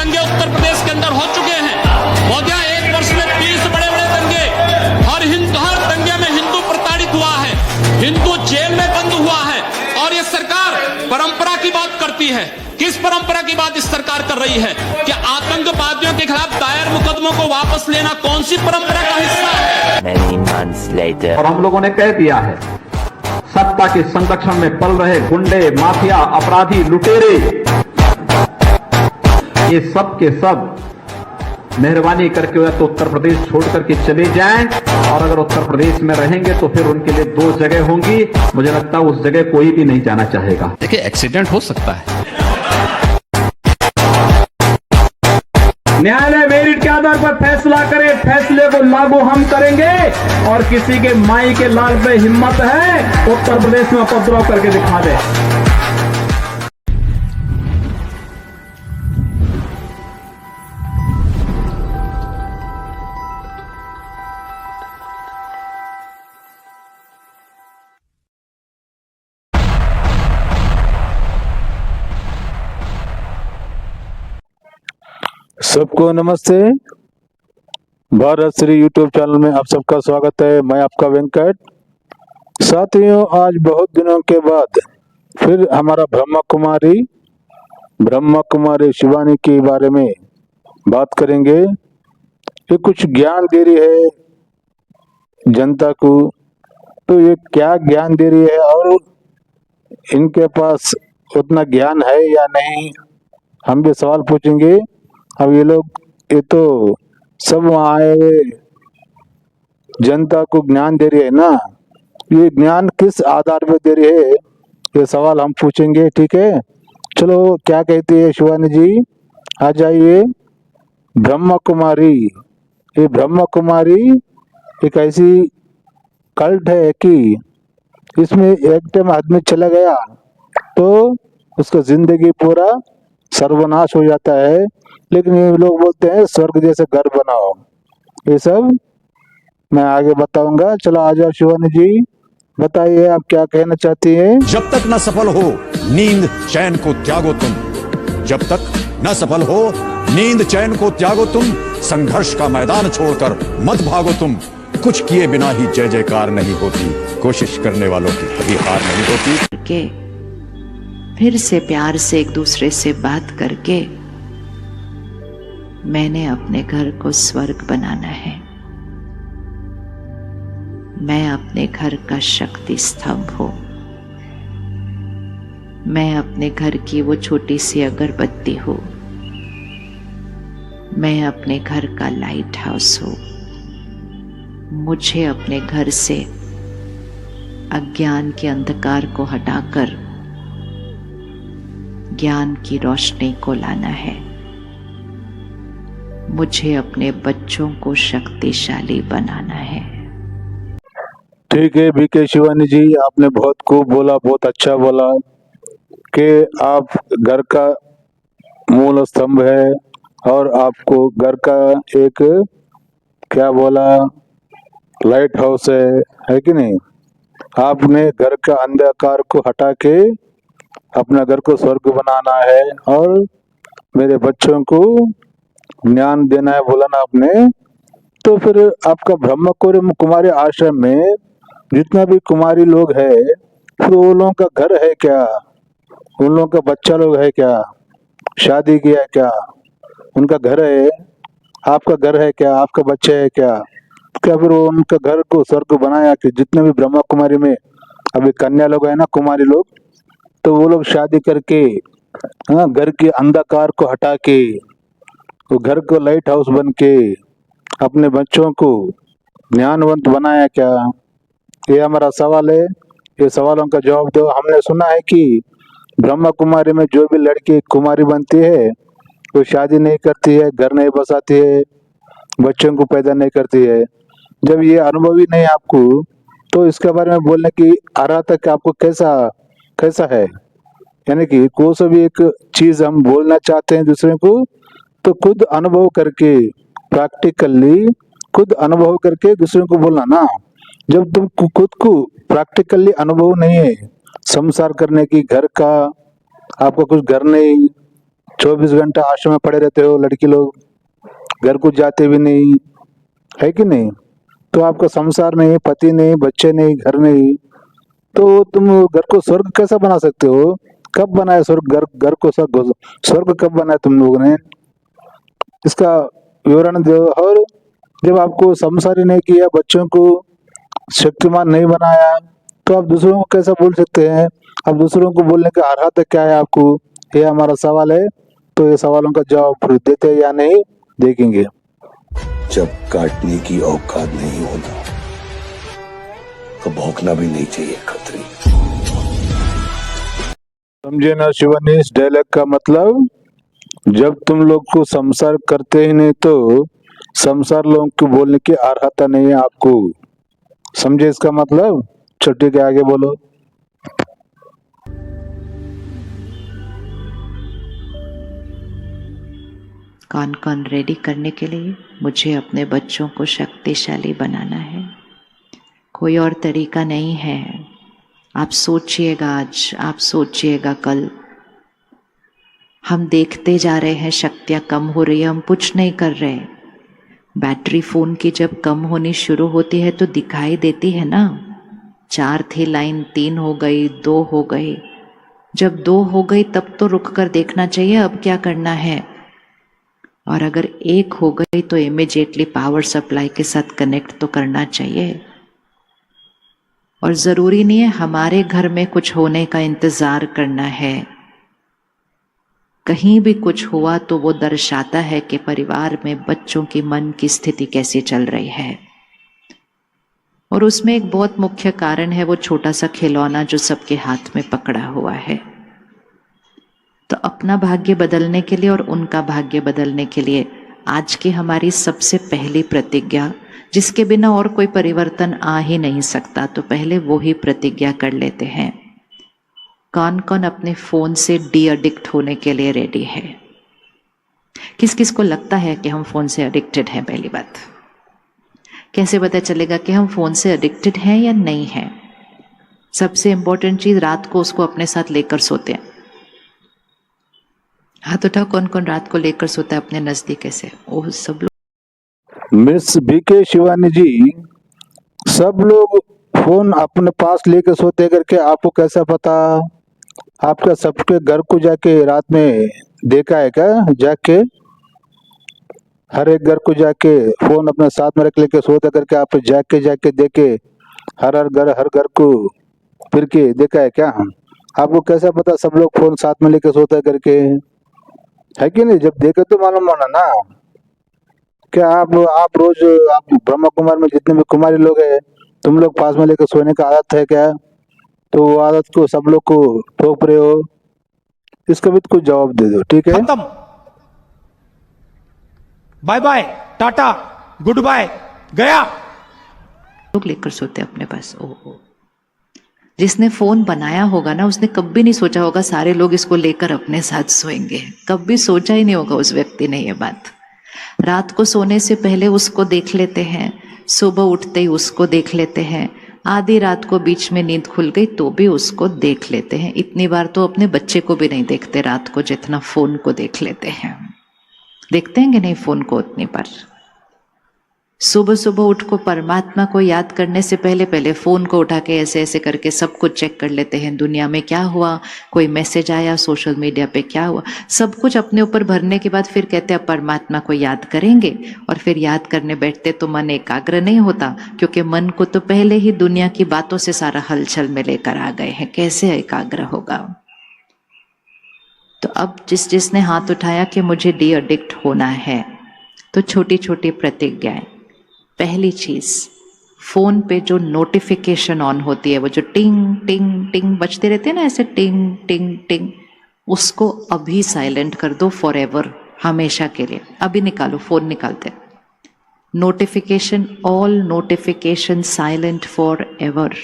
दंगे उत्तर प्रदेश के अंदर हो चुके हैं। मोदी एक वर्ष में 30 बड़े बड़े दंगे, हर दंगे में हिंदू प्रताड़ित हुआ है, हिंदू जेल में बंद हुआ है। और ये सरकार परंपरा की बात करती है। किस परंपरा की बात इस सरकार कर रही है? कि आतंकवादियों के खिलाफ दायर मुकदमों को वापस लेना कौन सी परंपरा का हिस्सा है? और हम लोगों ने कह दिया है, सत्ता के संरक्षण में पल रहे गुंडे, माफिया, अपराधी, लुटेरे, ये सब के सब मेहरबानी करके या तो उत्तर प्रदेश छोड़ करके चले जाएं, और अगर उत्तर प्रदेश में रहेंगे तो फिर उनके लिए 2 जगह होंगी। मुझे लगता है उस जगह कोई भी नहीं जाना चाहेगा। देखिए, एक्सीडेंट हो सकता है। न्यायालय मेरिट के आधार पर फैसला करे, फैसले को लागू हम करेंगे। और किसी के माई के लाल पे हिम्मत है उत्तर प्रदेश में उपद्रव करके दिखा दे। सबको नमस्ते। भारत श्री यूट्यूब चैनल में आप सबका स्वागत है। मैं आपका वेंकट। साथियों, आज बहुत दिनों के बाद फिर हमारा ब्रह्मा कुमारी शिवानी के बारे में बात करेंगे। ये कुछ ज्ञान दे रही है जनता को, तो ये क्या ज्ञान दे रही है और इनके पास उतना ज्ञान है या नहीं, हम भी सवाल पूछेंगे। अब ये तो सब वहाँ आए हुए जनता को ज्ञान दे रही है ना, ये ज्ञान किस आधार पे दे रही है, ये सवाल हम पूछेंगे। ठीक है, चलो क्या कहती है शिवानी जी, आ जाइए। ब्रह्मा कुमारी, ये ब्रह्मा कुमारी एक ऐसी कल्ट है कि इसमें एक टाइम आदमी चला गया तो उसका जिंदगी पूरा सर्वनाश हो जाता है। लेकिन ये लोग बोलते हैं स्वर्ग जैसे घर बनाओ। ये सब मैं आगे बताऊंगा। चलो आ जाओ शिवानी जी, बताइए आप क्या कहना चाहती हैं। जब तक न सफल हो नींद चैन को त्यागो तुम, जब तक न सफल हो नींद चैन को त्यागो तुम, संघर्ष का मैदान छोड़कर मत भागो तुम। कुछ किए बिना ही जय जयकार नहीं होती, कोशिश करने वालों की कभी हार नहीं होती। के फिर से प्यार से एक दूसरे से बात करके मैंने अपने घर को स्वर्ग बनाना है। मैं अपने घर का शक्ति स्तंभ हूं। मैं अपने घर की वो छोटी सी अगरबत्ती हूं। मैं अपने घर का लाइट हाउस हूं। मुझे अपने घर से अज्ञान के अंधकार को हटाकर ज्ञान की रोशनी को लाना है। मुझे अपने बच्चों को शक्तिशाली बनाना है। ठीक है बीके शिवानी जी, आपने बहुत खूब बोला, बहुत अच्छा बोला कि आप घर का मूल स्तंभ है और आपको घर का एक क्या बोला लाइट हाउस है कि नहीं। आपने घर का अंधकार को हटा के अपना घर को स्वर्ग बनाना है और मेरे बच्चों को ज्ञान देना है, बोला ना आपने। तो फिर आपका ब्रह्मा कुमारी आश्रम में जितना भी कुमारी लोग है, फिर वो लोगों का घर है क्या? उन लोगों का बच्चा लोग है क्या? शादी किया क्या? उनका घर है? आपका घर है क्या? आपका बच्चे है क्या? क्या फिर वो उनका घर को स्वर्ग बनाया कि जितने भी ब्रह्मा कुमारी में अभी कन्या लोग है ना, कुमारी लोग, तो वो लोग शादी करके घर के अंधकार को हटा के वो घर को लाइट हाउस बन के अपने बच्चों को ज्ञानवंत बनाया क्या? ये हमारा सवाल है। ये सवालों का जवाब दो। हमने सुना है कि ब्रह्मा कुमारी में जो भी लड़की कुमारी बनती है वो शादी नहीं करती है, घर नहीं बसाती है, बच्चों को पैदा नहीं करती है। जब ये अनुभव ही नहीं आपको, तो इसके बारे में बोलने की अर्हता कि आपको कैसा है? यानी कि कोई सा भी एक चीज हम बोलना चाहते हैं दूसरे को, तो खुद अनुभव करके प्रैक्टिकली खुद अनुभव करके दूसरे को बोलना ना। जब तुम खुद को प्रैक्टिकली अनुभव नहीं है संसार करने की, घर का आपका कुछ घर नहीं, 24 घंटा आश्रम में पड़े रहते हो, लड़की लोग घर को जाते भी नहीं, है कि नहीं? तो आपका संसार नहीं, पति नहीं, बच्चे नहीं, घर नहीं, तो तुम घर को स्वर्ग कैसा बना सकते हो? कब बनाया स्वर्ग? घर को स्वर्ग कब बनाया तुम लोगों ने? इसका विवरण दो। और जब आपको संसारी नहीं किया, बच्चों को शक्तिमान नहीं बनाया, तो आप दूसरों को कैसा बोल सकते हैं? अब दूसरों को बोलने का अर्हता क्या है आपको? ये हमारा सवाल है। तो ये सवालों का जवाब देते हैं या नहीं, देखेंगे। जब काटने की औकात नहीं होता तो भौंकना भी नहीं चाहिए खतरी। समझे ना शिवानी? इस डायलॉग का मतलब, जब तुम लोग को संसार करते ही नहीं तो संसार लोगों को बोलने की अर्हता नहीं है आपको। समझे इसका मतलब? छुट्टी के आगे बोलो। कौन कौन रेडी करने के लिए? मुझे अपने बच्चों को शक्तिशाली बनाना है, कोई और तरीका नहीं है। आप सोचिएगा आज, आप सोचिएगा कल। हम देखते जा रहे हैं शक्तियाँ कम हो रही है, हम कुछ नहीं कर रहे। बैटरी फोन की जब कम होनी शुरू होती है तो दिखाई देती है ना। 4 थी लाइन, 3 हो गई, 2 हो गई। जब 2 हो गई तब तो रुक कर देखना चाहिए अब क्या करना है। और अगर 1 हो गई तो इमीडिएटली पावर सप्लाई के साथ कनेक्ट तो करना चाहिए। और ज़रूरी नहीं है हमारे घर में कुछ होने का इंतज़ार करना है। कहीं भी कुछ हुआ तो वो दर्शाता है कि परिवार में बच्चों की मन की स्थिति कैसी चल रही है। और उसमें एक बहुत मुख्य कारण है वो छोटा सा खिलौना जो सबके हाथ में पकड़ा हुआ है। तो अपना भाग्य बदलने के लिए और उनका भाग्य बदलने के लिए आज की हमारी सबसे पहली प्रतिज्ञा, जिसके बिना और कोई परिवर्तन आ ही नहीं सकता, तो पहले वो ही प्रतिज्ञा कर लेते हैं। कौन कौन अपने फोन से डी एडिक्ट होने के लिए रेडी है? किस किस को लगता है कि हम फोन से एडिक्टेड हैं? पहली बात, कैसे पता चलेगा कि हम फोन से एडिक्टेड हैं या नहीं हैं? सबसे इंपॉर्टेंट चीज, रात को उसको अपने साथ लेकर सोते हैं। हाथ उठाओ, कौन कौन रात को लेकर सोता है अपने नजदीक से? ओह, सब लोग। मिस बीके शिवानी जी, सब लोग फोन अपने पास लेकर सोते करके आपको कैसा पता? आपका सबके घर को जाके रात में देखा है क्या? जाके हर एक घर को जाके फोन अपने साथ में रख लेके सोता करके आप जाके देखे? हर घर को फिर के देखा है क्या? आपको कैसा पता सब लोग फोन साथ में लेके सोता करके? है कि नहीं? जब देखे तो मालूम होना ना। क्या आप रोज आप ब्रह्मा कुमार में जितने भी कुमारी लोग हैं, तुम लोग पास में लेकर सोने का आदत है क्या? तो वो आदत को सब लोग को ठोक रहे हो। इसका भी तो कुछ जवाब दे दो, ठीक है? खत्म, bye bye, tata, goodbye, गया। लोग लेकर सोते अपने पास। ओह, जिसने फोन बनाया होगा ना, उसने कभी नहीं सोचा होगा सारे लोग इसको लेकर अपने साथ सोएंगे। कभी सोचा ही नहीं होगा उस व्यक्ति ने ये बात। रात को सोने से पहले उसको देख लेते हैं, सुबह उठते ही उसको देख लेते हैं, आधी रात को बीच में नींद खुल गई तो भी उसको देख लेते हैं। इतनी बार तो अपने बच्चे को भी नहीं देखते रात को जितना फोन को देख लेते हैं। देखते हैं कि नहीं फोन को उतनी बार? सुबह सुबह उठ को परमात्मा को याद करने से पहले पहले फोन को उठा के ऐसे ऐसे करके सब कुछ चेक कर लेते हैं। दुनिया में क्या हुआ, कोई मैसेज आया, सोशल मीडिया पे क्या हुआ, सब कुछ अपने ऊपर भरने के बाद फिर कहते हैं परमात्मा को याद करेंगे। और फिर याद करने बैठते तो मन एकाग्र नहीं होता, क्योंकि मन को तो पहले ही दुनिया की बातों से सारा हलचल में लेकर आ गए हैं। कैसे एकाग्र होगा? तो अब जिसने हाथ उठाया कि मुझे डी एडिक्ट होना है, तो छोटी छोटी प्रतिज्ञाएं। पहली चीज, फोन पे जो नोटिफिकेशन ऑन होती है, वो जो टिंग टिंग टिंग बजते रहते हैं ना, ऐसे टिंग टिंग टिंग, उसको अभी साइलेंट कर दो फॉर एवर, हमेशा के लिए। अभी निकालो, फोन निकालते, notification, all notification silent for ever.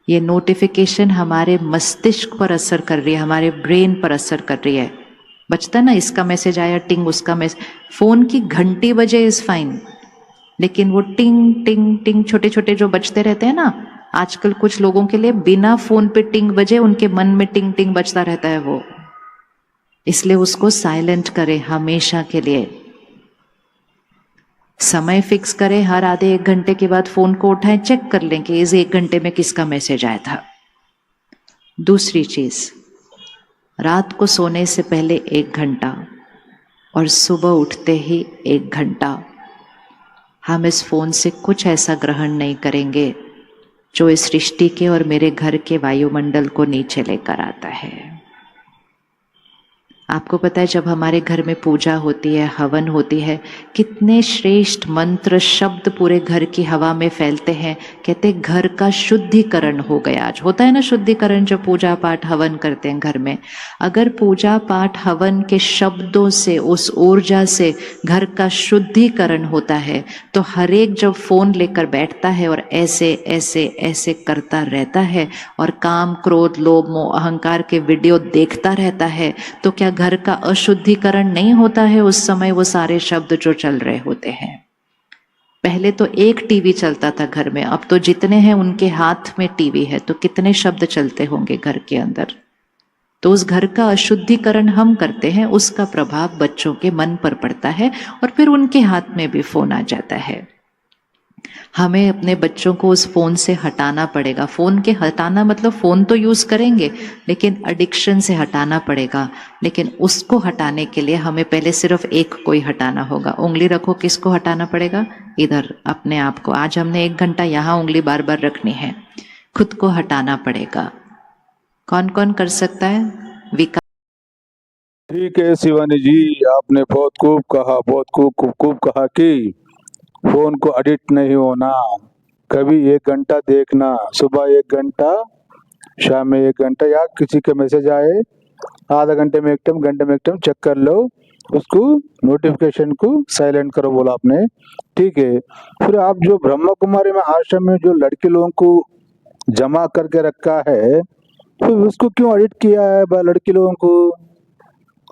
ये नोटिफिकेशन हमारे मस्तिष्क पर असर कर रही है, हमारे ब्रेन पर असर कर रही है। बचता ना, इसका मैसेज आया, टिंग, उसका मैसेज। फोन की घंटी बजे इज फाइन, लेकिन वो टिंग टिंग टिंग छोटे छोटे जो बजते रहते हैं ना, आजकल कुछ लोगों के लिए बिना फोन पे टिंग बजे उनके मन में टिंग टिंग बजता रहता है। वो इसलिए उसको साइलेंट करें हमेशा के लिए। समय फिक्स करें, हर आधे 1 घंटे के बाद फोन को उठाएं, चेक कर लें कि इस 1 घंटे में किसका मैसेज आया था। दूसरी चीज, रात को सोने से पहले 1 घंटा और सुबह उठते ही 1 घंटा हम इस फोन से कुछ ऐसा ग्रहण नहीं करेंगे जो इस सृष्टि के और मेरे घर के वायुमंडल को नीचे लेकर आता है। आपको पता है जब हमारे घर में पूजा होती है, हवन होती है, कितने श्रेष्ठ मंत्र शब्द पूरे घर की हवा में फैलते हैं। कहते घर का शुद्धिकरण हो गया। आज होता है ना शुद्धिकरण, जब पूजा पाठ हवन करते हैं घर में। अगर पूजा पाठ हवन के शब्दों से, उस ऊर्जा से घर का शुद्धिकरण होता है, तो हर एक जब फोन लेकर बैठता है और ऐसे ऐसे ऐसे करता रहता है और काम, क्रोध, लोभ, मोह, अहंकार के वीडियो देखता रहता है, तो क्या घर का अशुद्धिकरण नहीं होता है उस समय वो सारे शब्द जो चल रहे होते हैं। पहले तो एक टीवी चलता था घर में, अब तो जितने हैं उनके हाथ में टीवी है, तो कितने शब्द चलते होंगे घर के अंदर। तो उस घर का अशुद्धिकरण हम करते हैं, उसका प्रभाव बच्चों के मन पर पड़ता है और फिर उनके हाथ में भी फोन आ जाता है। हमें अपने बच्चों को उस फोन से हटाना पड़ेगा। फोन के हटाना मतलब फोन तो यूज करेंगे लेकिन एडिक्शन से हटाना पड़ेगा। लेकिन उसको हटाने के लिए हमें पहले सिर्फ एक को ही हटाना होगा। उंगली रखो, किसको हटाना पड़ेगा? इधर, अपने आप को। आज हमने 1 घंटा यहाँ उंगली बार बार रखनी है, खुद को हटाना पड़ेगा। कौन कौन कर सकता है? विकास। ठीक है शिवानी जी, आपने बहुत खूब कहा, बहुत खूब कहा कि फोन को एडिक्ट नहीं होना। कभी 1 घंटा देखना, सुबह 1 घंटा, शाम में 1 घंटा, या किसी का मैसेज आए आधा घंटे में 1 टाइम, घंटे में 1 टाइम चेक कर लो, उसको नोटिफिकेशन को साइलेंट करो, बोला आपने। ठीक है, फिर आप जो ब्रह्मा कुमारी में आश्रम में जो लड़के लोगों को जमा करके रखा है, फिर उसको क्यों एडिट किया है लड़की लोगों को?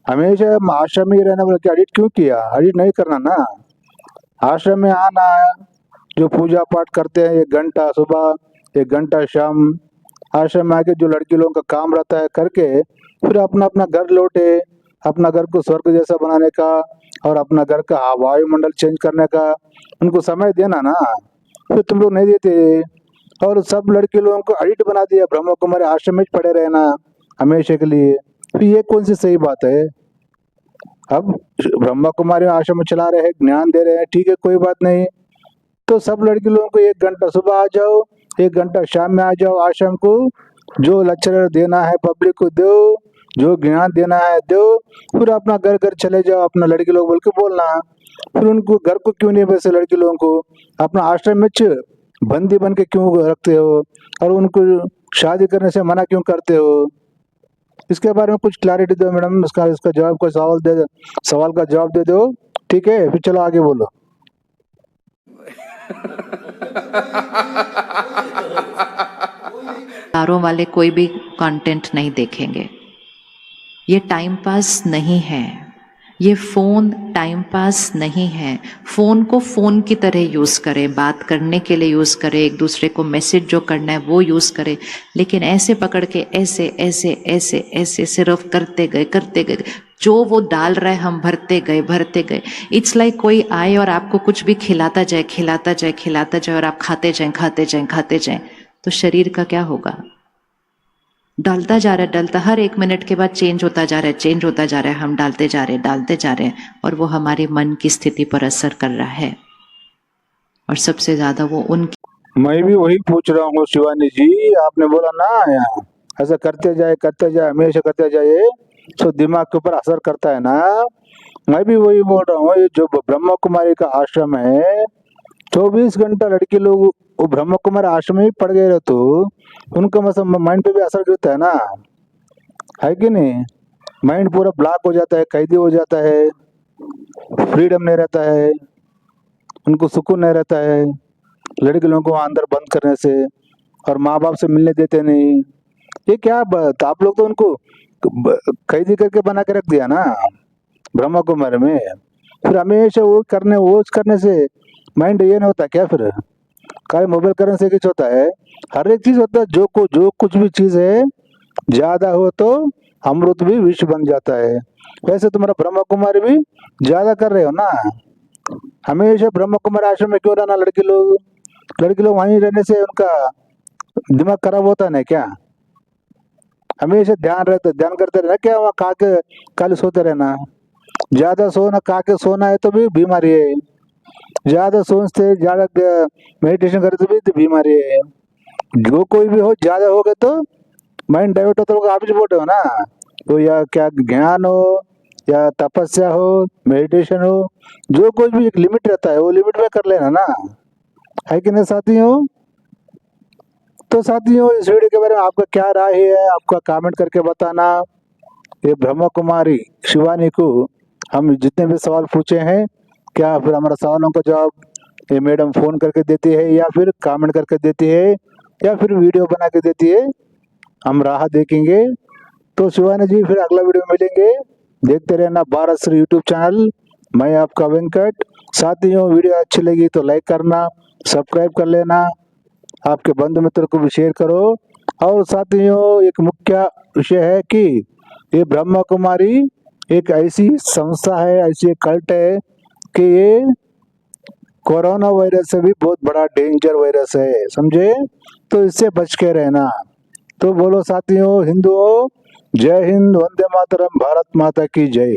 हमेशा आश्रम में ही रहना, बोला कि एडिट क्यों किया? एडिट नहीं करना ना, आश्रम में आना है, जो पूजा पाठ करते हैं 1 घंटा सुबह, 1 घंटा शाम, आश्रम में आके जो लड़की लोगों का काम रहता है करके फिर अपना अपना घर लौटे, अपना घर को स्वर्ग जैसा बनाने का और अपना घर का वायुमंडल चेंज करने का उनको समय देना ना। फिर तुम लोग नहीं देते और सब लड़के लोगों को एडिट बना दिया, ब्रह्मा कुमारी आश्रम में पड़े रहना हमेशा के लिए। फिर ये कौन सी सही बात है? अब ब्रह्मा कुमारी आश्रम में चला रहे हैं, ज्ञान दे रहे हैं, ठीक है, कोई बात नहीं। तो सब लड़की लोगों को 1 घंटा सुबह आ जाओ, 1 घंटा शाम में आ जाओ आश्रम को, जो लेक्चर देना है पब्लिक को दो, जो ज्ञान देना है दो, फिर अपना घर घर चले जाओ, अपना लड़की लोग बोल के बोलना। फिर उनको घर को क्यों नहीं, वैसे लड़की लोगों को अपना आश्रम में बंदी बन के क्यों रखते हो और उनको शादी करने से मना क्यों करते हो? इसके बारे में कुछ क्लैरिटी दो मैडम, इसका जवाब, कोई सवाल का जवाब दे दो। ठीक है, फिर चलो आगे बोलो। तारों वाले कोई भी कंटेंट नहीं देखेंगे। ये टाइम पास नहीं है, ये फोन टाइम पास नहीं है। फोन को फोन की तरह यूज करें, बात करने के लिए यूज करें, एक दूसरे को मैसेज जो करना है वो यूज करें, लेकिन ऐसे पकड़ के ऐसे ऐसे ऐसे ऐसे सिर्फ करते गए, जो वो डाल रहा है हम भरते गए। इट्स लाइक कोई आए और आपको कुछ भी खिलाता जाए और आप खाते जाए, तो शरीर का क्या होगा? डालता जा रहा है, हर 1 मिनट के बाद चेंज होता जा रहा है, हम डालते जा रहे हैं और वो हमारे मन की स्थिति पर असर कर रहा है। और सबसे ज्यादा वो उनकी। मैं भी वही पूछ रहा हूँ शिवानी जी, आपने बोला ना यहाँ ऐसा करते जाए हमेशा करते जाए, तो दिमाग के ऊपर असर करता है ना। मैं भी वही बोल रहा हूँ, ये जो ब्रह्मा कुमारी का आश्रम है, 24 घंटा लड़के लोग वो ब्रह्मा कुमारी आश्रम में ही पड़ गए रहे, तो उनका मतलब माइंड पे भी असर गिरता है ना, है कि नहीं? माइंड पूरा ब्लॉक हो जाता है, कैदी हो जाता है, फ्रीडम नहीं रहता है, उनको सुकून नहीं रहता है लड़के लोगों को अंदर बंद करने से, और माँ बाप से मिलने देते नहीं। ये क्या बात, आप लोग तो उनको कैदी करके बना के रख दिया ना ब्रह्मा कुमारी में। फिर हमेशा वो करने से माइंड ये नहीं होता क्या? फिर खाली मोबाइल करने से कुछ होता है? हर एक चीज होता है, जो कुछ भी चीज है ज्यादा हो तो अमृत भी विष बन जाता है। वैसे तुम्हारा ब्रह्म कुमारी भी ज्यादा कर रहे हो ना। हमेशा ब्रह्म कुमारी आश्रम में क्यों रहना लड़की लोग वहीं रहने से उनका दिमाग खराब होता है ना क्या? हमेशा ध्यान करते रहना क्या? वहाँ खा के खाली सोते रहना। ज्यादा सोना, खा के सोना है तो भी बीमारी है। ज्यादा सोचते, ज्यादा मेडिटेशन करते भी तो बीमारी है। जो कोई भी हो, ज्यादा हो गए तो माइंड डाइवर्ट होता होगा। आप ही बोलते हो ना, तो या क्या ज्ञान हो या तपस्या हो, मेडिटेशन हो, जो कोई भी एक लिमिट रहता है वो लिमिट में कर लेना ना, है कि नहीं साथियों? तो साथियों, इस वीडियो के बारे में आपका क्या राय है, आपका कमेंट करके बताना। ये ब्रह्म कुमारी शिवानी को हम जितने भी सवाल पूछे हैं, क्या फिर हमारा सवालों का जवाब ये मैडम फोन करके देती है या फिर कमेंट करके देती है या फिर वीडियो बना के देती है, हम राह देखेंगे। तो शिवानी जी, फिर अगला वीडियो में मिलेंगे। देखते रहना भारत श्री यूट्यूब चैनल। मैं आपका वेंकट। साथियों, वीडियो अच्छी लगी तो लाइक करना, सब्सक्राइब कर लेना, आपके बंधु मित्र को भी शेयर करो। और साथियों, एक मुख्य विषय है कि ये ब्रह्म कुमारी एक ऐसी संस्था है, ऐसी कल्ट है कि ये कोरोना वायरस से भी बहुत बड़ा डेंजर वायरस है, समझे? तो इससे बच के रहना। तो बोलो साथियों, हिंदुओं, जय हिंद, वंदे मातरम, भारत माता की जय।